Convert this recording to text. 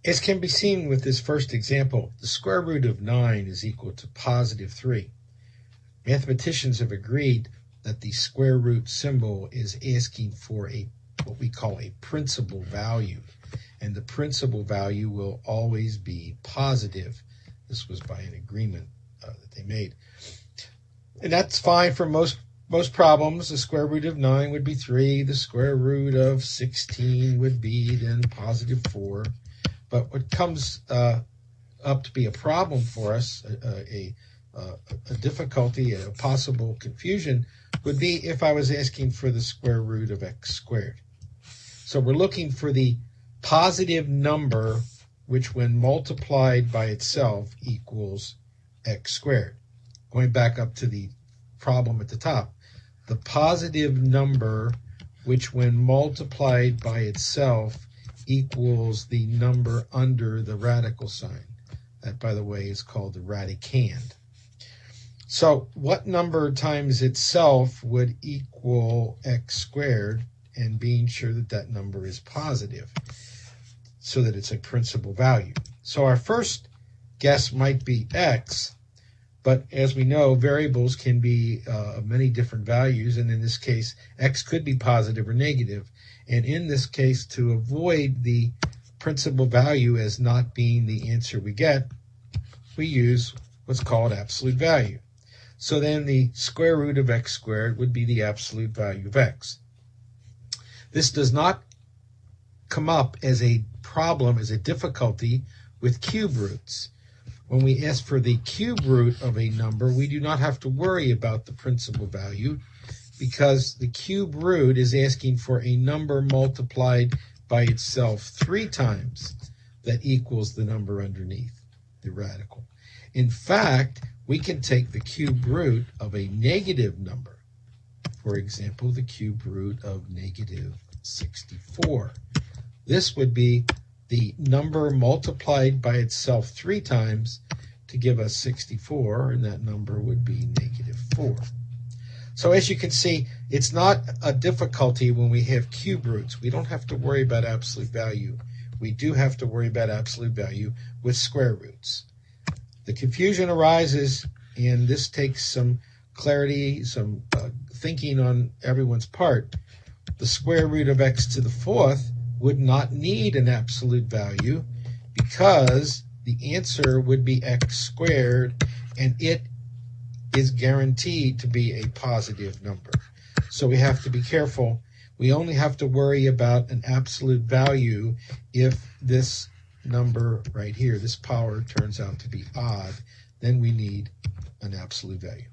As can be seen with this first example, the square root of 9 is equal to positive 3. Mathematicians have agreed that the square root symbol is asking for what we call a principal value, and the principal value will always be positive. This was by an agreement that they made. And that's fine for most problems. The square root of 9 would be 3. The square root of 16 would be then positive 4. But what comes up to be a problem for us, a difficulty, a possible confusion, would be if I was asking for the square root of x squared. So we're looking for the positive number which, when multiplied by itself, equals x squared. Going back up to the problem at the top, the positive number which, when multiplied by itself, equals the number under the radical sign. That, by the way, is called the radicand. So what number times itself would equal x squared, and being sure that that number is positive so that it's a principal value? So our first guess might be x, but as we know, variables can be of many different values, and in this case, x could be positive or negative. And in this case, to avoid the principal value as not being the answer we get, we use what's called absolute value. So then the square root of x squared would be the absolute value of x. This does not come up as a problem, as a difficulty with cube roots. When we ask for the cube root of a number, we do not have to worry about the principal value, because the cube root is asking for a number multiplied by itself 3 times that equals the number underneath, the radical. In fact, we can take the cube root of a negative number. For example, the cube root of negative 64. This would be the number multiplied by itself 3 times to give us 64, and that number would be negative 4. So as you can see, it's not a difficulty when we have cube roots. We don't have to worry about absolute value. We do have to worry about absolute value with square roots. The confusion arises, and this takes some clarity, some thinking on everyone's part. The square root of x to the 4th would not need an absolute value, because the answer would be x squared, and it is guaranteed to be a positive number. So we have to be careful. We only have to worry about an absolute value if this number right here, this power, turns out to be odd. Then we need an absolute value.